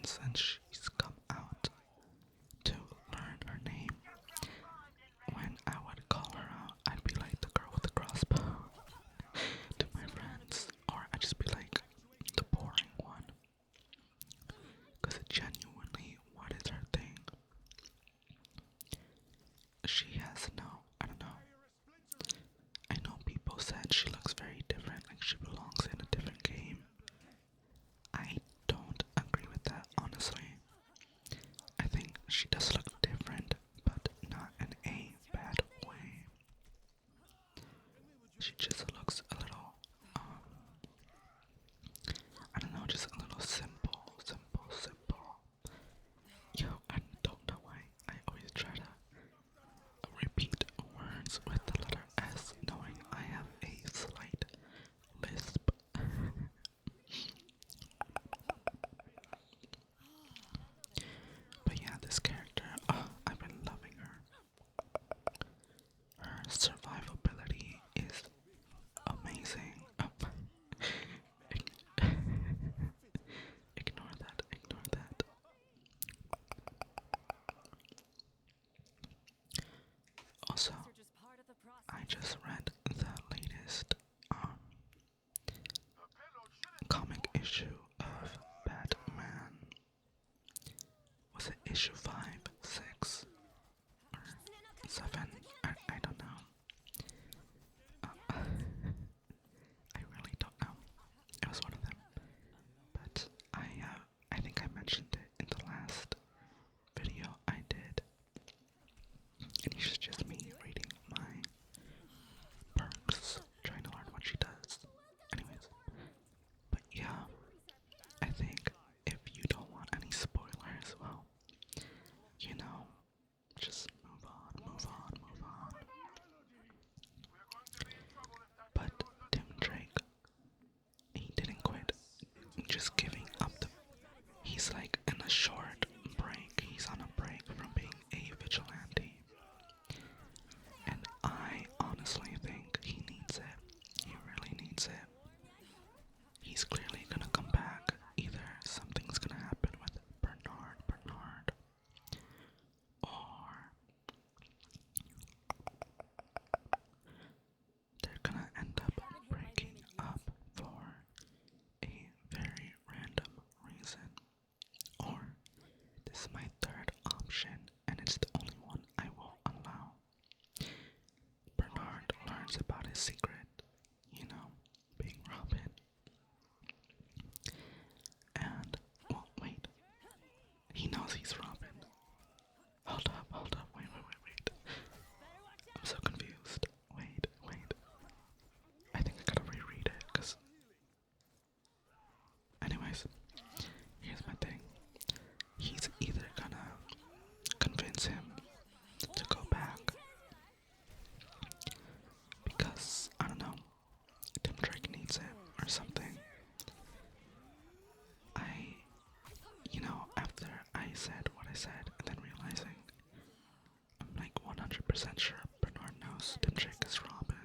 since she's come out to learn her name, when I would call her out, I'd be like the girl with the crossbow to my friends, or I'd just be like the boring one. Because genuinely, what is her thing? She has I don't know. I know people said she looks very different, like she belongs in a different game. I don't agree with that, honestly. I think she does look different, but not in a bad way. She just looks a little, I don't know, just a little simple. Yo, I don't know why I always try to repeat words with the letter S, knowing I have a slight lisp. But yeah, this character, I've been loving her. Her survivability is amazing. Ignore that. Also, I just read the latest comic issue of Batman. Was it issue 5, 6, or 7? I don't know. I really don't know. It was one of them. But I think I mentioned it in the last video I did. And it's just me reading my perks, trying to learn what she does. Anyways. But yeah, I think if you don't want any spoilers, well, you know, just move on. But Tim Drake, he didn't quit. Just giving up he's like in a short break. He's on a break from being a vigilante. And I honestly think he needs it. He really needs it. He's clearly gonna come back. Either something's gonna happen with Bernard, or they're gonna end up breaking up for a very random reason. Or this is my third option, and it's the only one I will allow. Bernard learns about his secret, being Robin. And, well, wait. He knows he's Robin. Hold up, wait. I'm so confused. Wait. I think I gotta reread it, cause... Anyways, here's my thing. He's either gonna convince him to go back, because, I don't know, Tim Drake needs it, or something. After I said what I said, and then realizing, I'm like 100% sure Bernard knows Tim Drake is Robin.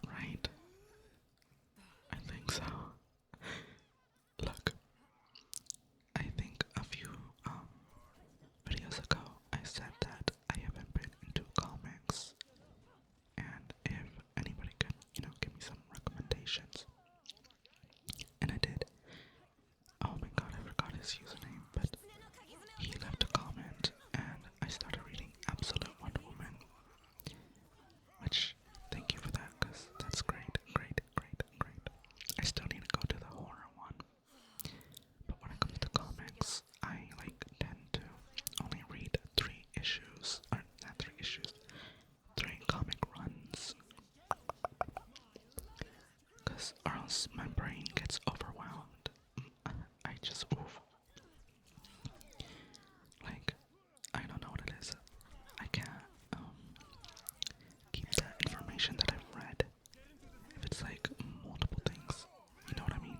Right? I think so. Look, I think a few videos ago I said that I haven't been into comics, and if anybody could, give me some recommendations. And I did. Oh my god, I forgot his username, but he left a comment and I started reading Absolute Wonder Woman. Which, thank you for that, because that's great. I still need to go to the horror one. But when it comes to comics, I tend to only read 3 issues, or not 3 issues, 3 comic runs. Because or else my brain gets overwhelmed. I just oof. I don't know what it is. I can't keep that information that I've read. If it's multiple things, you know what I mean?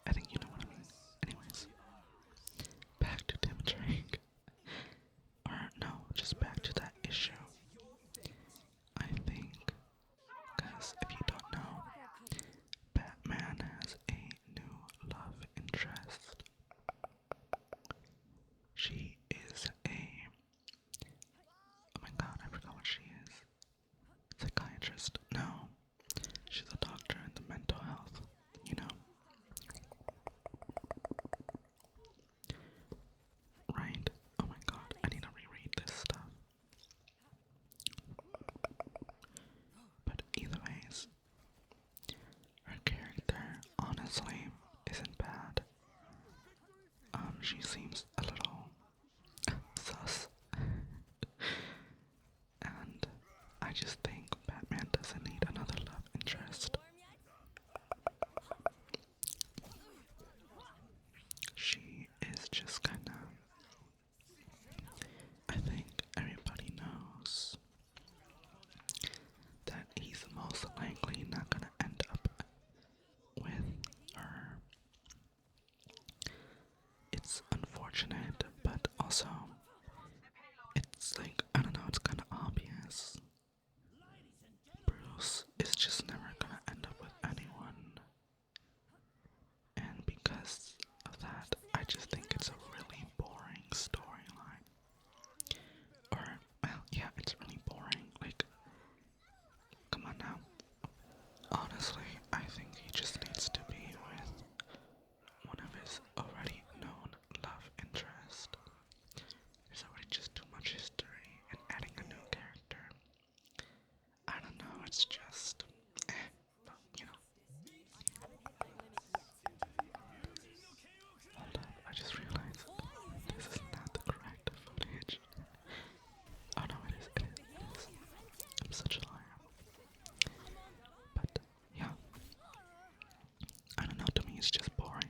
I think you know what I mean. Anyways, back to Tim Drake. Or no, just back to that issue. I think, because if you don't know, Batman has because of that, I just think it's a really boring storyline. Or, well, yeah, it's really boring. Like, come on now. Honestly, I think he just needs to be with one of his already known love interest. There's already just too much history, and adding a new character, I don't know, it's just, but, you know. Hold up, I just realized this is not the correct footage. Oh no, it is, it is, it is. I'm such a liar. But, yeah. I don't know, to me it's just boring.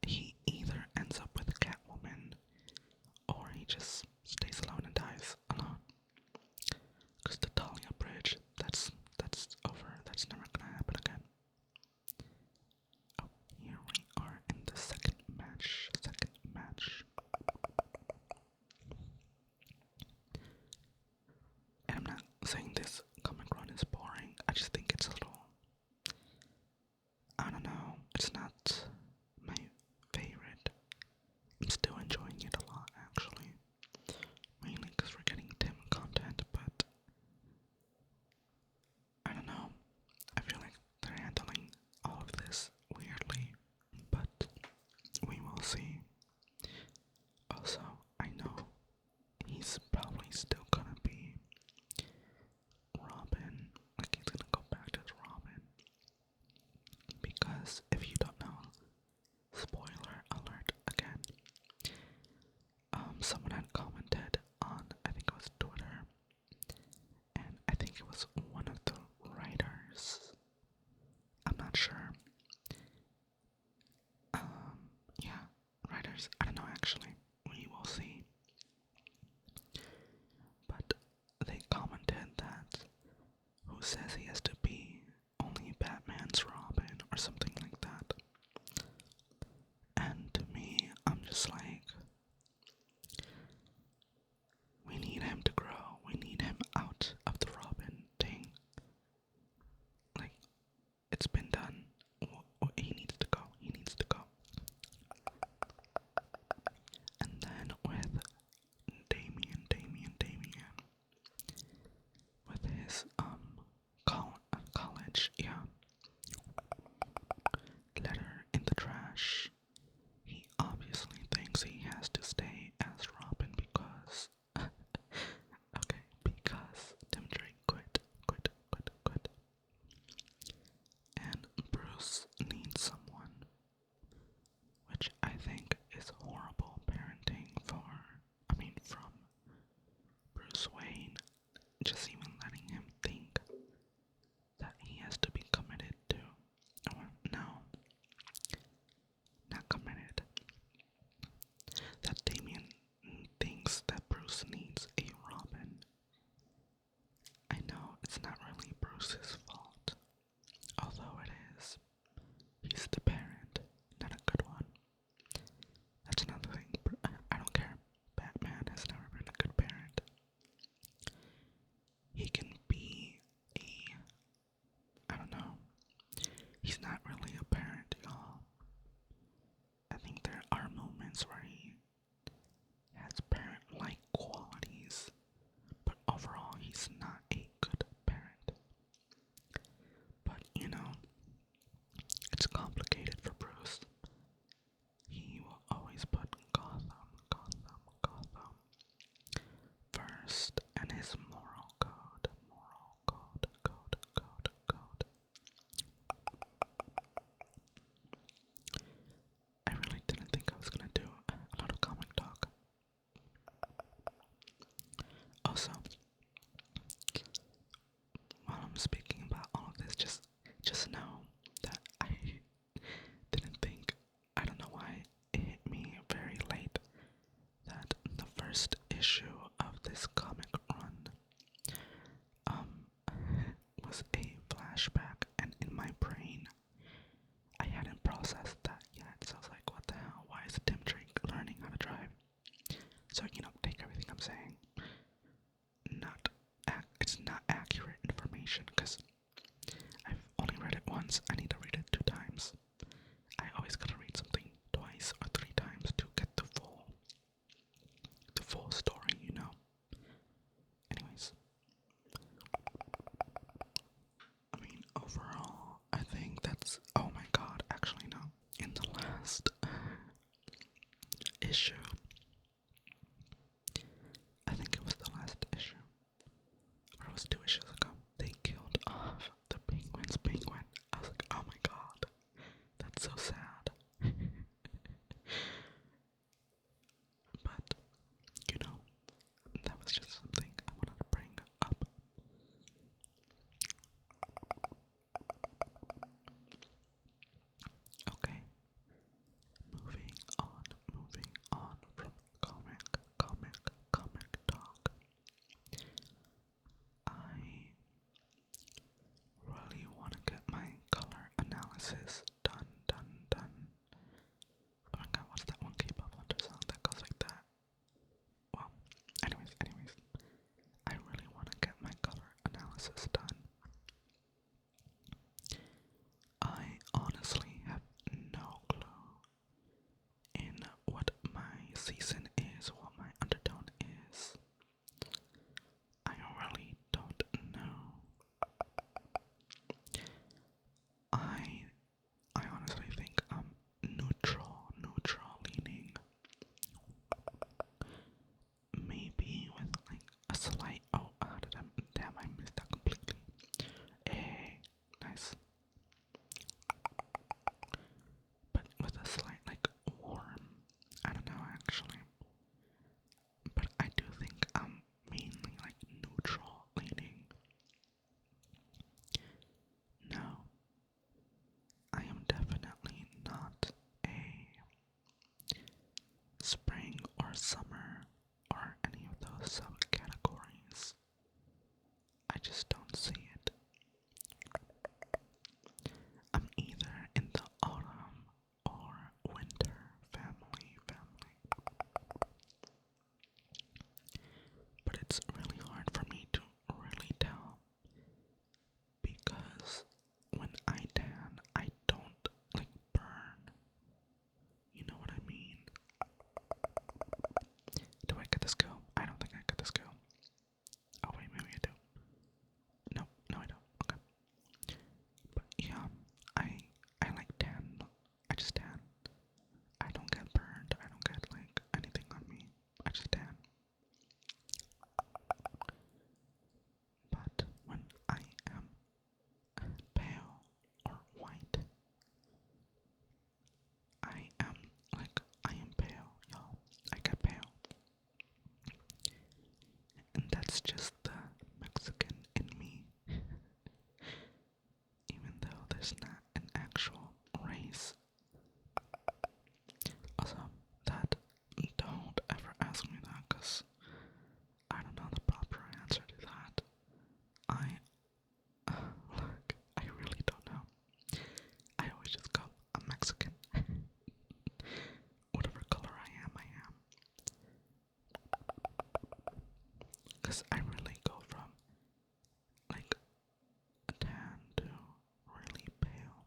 He either ends up with Catwoman, or he just stays alone and dies alone. Because the Talia Bridge, that's over. That's never gonna happen again. Oh, here we are in the second match. And I'm not saying this comic run is boring. I just think it's a little, I don't know, it's not my favorite. I'm still enjoying it a lot, actually. Mainly because we're getting Tim content, but I don't know. I feel like they're handling all of this weirdly, but we will see. Also, I know he's probably still gonna be Robin. Like, he's gonna go back to Robin. Because if you don't know, spoiler alert again, someone had commented on, I think it was Twitter, and I think it was one of the writers. I'm not sure. Yeah, writers. I don't know actually. We will see. But they commented that who says he has to be only Batman's Robin or something like that. And to me, I'm just like, we need him to grow. We need him out of the Robin thing. Like, it's been done. He needs to go. He needs to go. And then with Damien, with his college, yeah, letter in the trash. He obviously thinks he has to stay as Robin because, okay, because Tim Drake quit. And Bruce needs someone, which I think is horrible parenting from Bruce Wayne, just even letting him think that he has to be committed to, or no, not committed, that Damien thinks that Bruce needs a Robin. I know it's not really Bruce's fault, although it is. He's the parent, not a good one. That's another thing. I don't care. Batman has never been a good parent. He can be I don't know. He's not really a parent, y'all. I think there are moments where he has parent-like qualities, but overall he's not a good parent. But, you know, it's complicated for Bruce. He will always put Gotham first, and his moral code. I really didn't think I was gonna do a lot of comic talk. Also, while I'm speaking about all of this, just know that I didn't think, I don't know why it hit me very late, that the first issue of this comic run was a flashback, and in my brain I hadn't processed that yet, so I was like, what the hell, why is Tim Drake learning how to drive? So, you know, take everything I'm saying, it's not accurate information, because I've only read it once. I need to read it 2 times. overall, I think that's, oh my god, actually no. In the last issue, I think it was the last issue, or it was 2 issues ago, they killed off the penguin's penguin. I was like, oh my god, that's so sad. But, you know, that was just something I wanted to bring up. Okay, moving on from comic talk. I really want to get my color analysis done. Oh my god, what's that one K-pop hunter song that goes like that? Well, anyways, I really want to get my color analysis done. I honestly have no clue in what my season is, what my undertone is. I really don't know. I honestly think I'm neutral leaning. Maybe with like a slight, oh, damn, I missed that completely. Hey, nice. But with a slight like warm, I don't know actually. But I do think I'm mainly like neutral leaning. No, I am definitely not a spring or summer or any of those subcategories. I just don't see it. I'm either in the autumn or winter family. But it's really hard for me to really tell because when I tan, I don't like burn. You know what I mean? Do I get this go? I don't think I get this go. Oh wait, maybe I do. No, I don't. Okay. But yeah, I like tan. I just tan. I don't get burned. I don't get like anything on me. I just tan. But when I am pale or white, I am pale, y'all. I get pale. And that's just the Mexican in me. Even though there's not an actual race. Also, don't ever ask me that, because I don't know the proper answer to that. Look, I really don't know. I always just go, I'm Mexican. Whatever color I am. Because I really go from, like, a tan to really pale.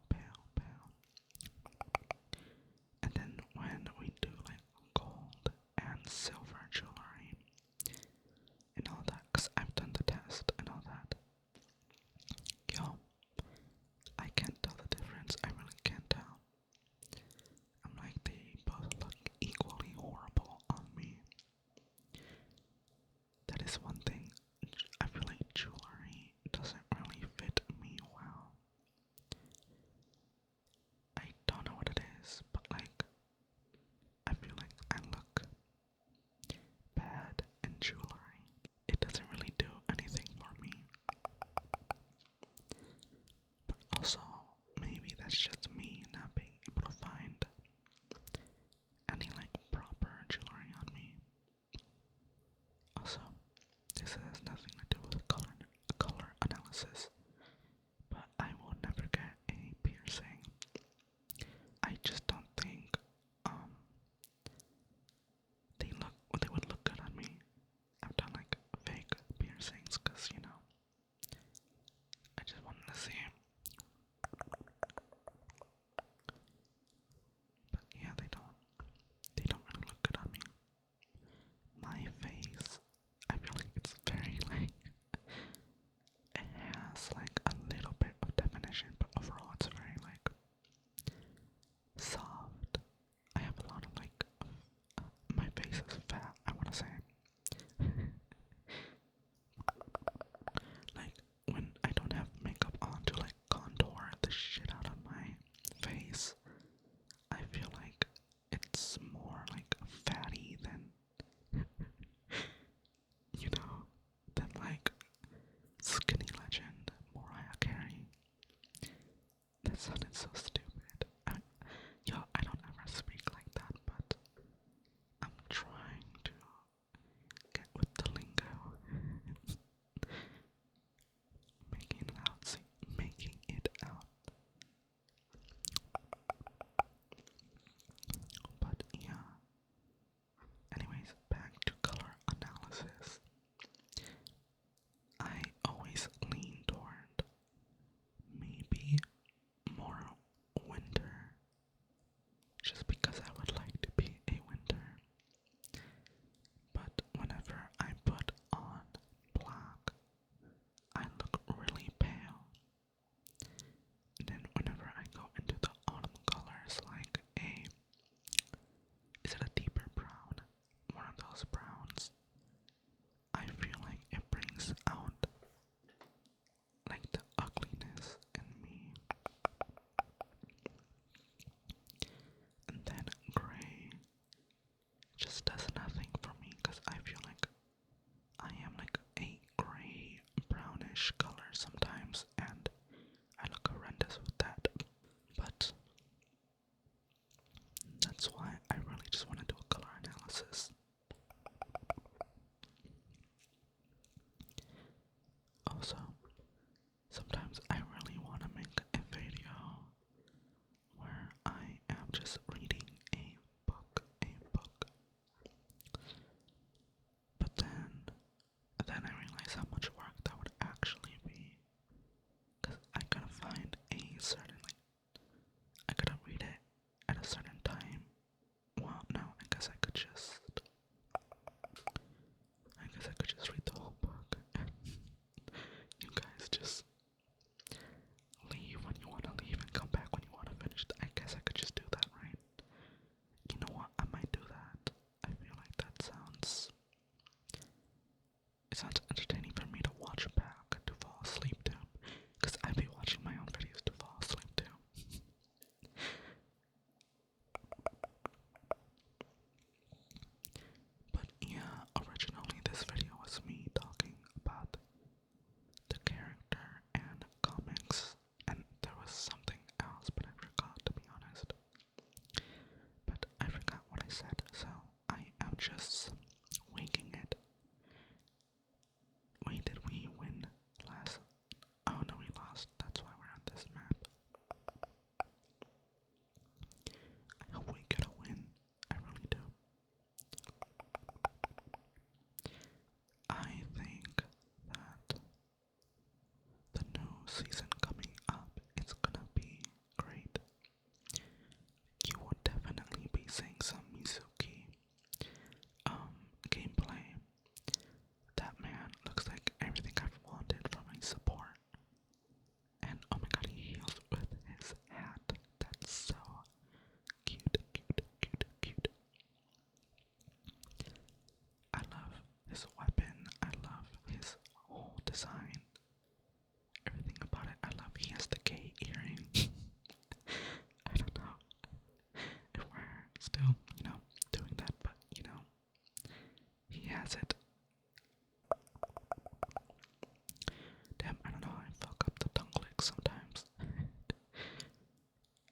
And then when we do, like, gold and silver jewelry and all that, because I've done the test and all that, yo, I can't tell the difference. I really can't tell. I'm like, they both look equally horrible on me. That is one thing. I feel like jewelry doesn't really fit me well. I don't know what it is, but like, I feel like I look bad in jewelry. It doesn't really do anything for me. But also, maybe that's just me not being able to find any like proper jewelry on me. Also, this has nothing to do with color analysis, but I will never get a piercing. I just don't think they would look good on me. I've done like fake piercings because, you know, I just wanted to see. But yeah, they don't really look good on me. My face, I feel like it's very like, it has like a little bit of definition. That sounded so stupid. I don't ever speak like that, but I'm trying to get with the lingo. Making it out, see, making it out. But yeah. Anyways, back to color analysis. I always lean toward maybe more winter, just because I would like to be a winter. But whenever I put on black, I look really pale. And then whenever I go into the autumn colors, like is it a deeper brown? One of those browns. I feel like it brings out like the ugliness in me. And then gray just does nothing for me because I feel like I am like a gray brownish color sometimes, and I look horrendous with that. But that's why I really just want to do a color analysis. Also, sometimes I really want to make a video where I am just reading a book. But then I realize how much work that would actually be. Because I gotta find a certain, I gotta read it at a certain time. Well, no, I guess I could just read the whole book. And you guys just leave when you want to leave and come back when you want to finish. I guess I could just do that, right? You know what? I might do that. I feel like that sounds entertaining for me to watch back to fall asleep to. Because I'd be watching my own videos to fall asleep to. But yeah, originally this video was me talking about the character and comics, and there was something else, but I forgot, to be honest. But I forgot what I said, so I am just winging it. Wait, did we win last? Oh no, we lost. That's why we're on this map. I hope we get a win. I really do. I think that the new season coming up is gonna be great. You will definitely be seeing some Mizuki gameplay. That man looks like everything I've wanted from a support. And oh my god, he heals with his hat. That's so cute. I love his weapon. I love his whole design. Everything about it. I love he has the gay earring. I don't know if we're still, doing that, but he has it. Damn, I don't know, I fuck up the tongue clicks sometimes.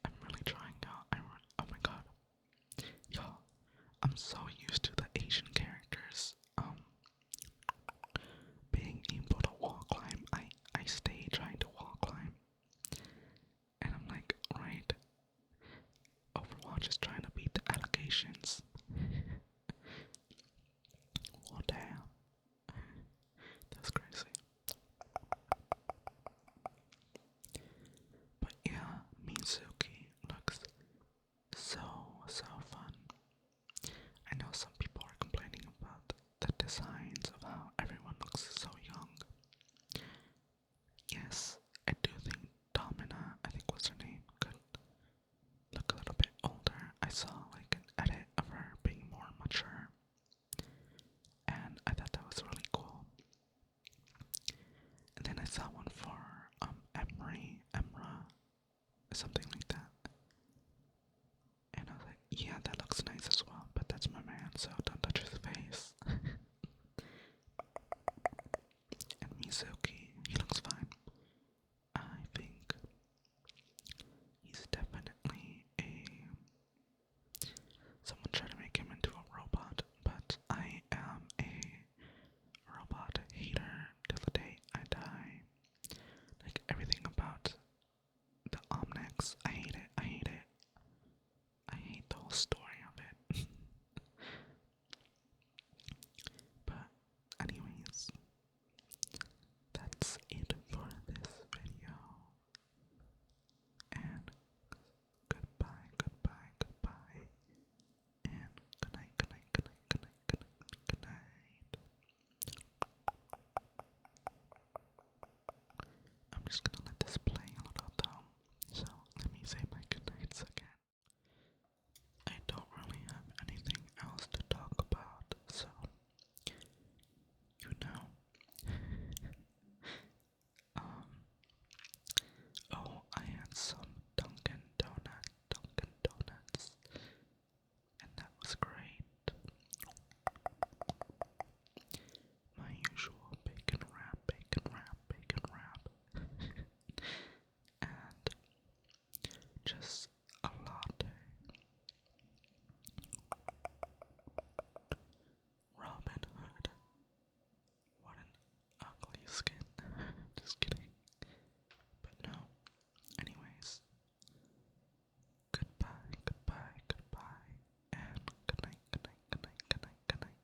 I'm really trying out. Oh my god. Y'all, I'm so used to the Asian characters, being able to wall climb. I stay trying to wall climb. And I'm like, right, Overwatch is trying to beat the allegations. Well, damn. That's crazy. But yeah, Mizuki looks so fun. I know some people are complaining about the designs of how everyone looks so young. Yes, I do think Domina, I think what's her name, could look a little bit older. I saw like an edit of her being more mature, and I thought that was really cool. And then I saw one for Emra, something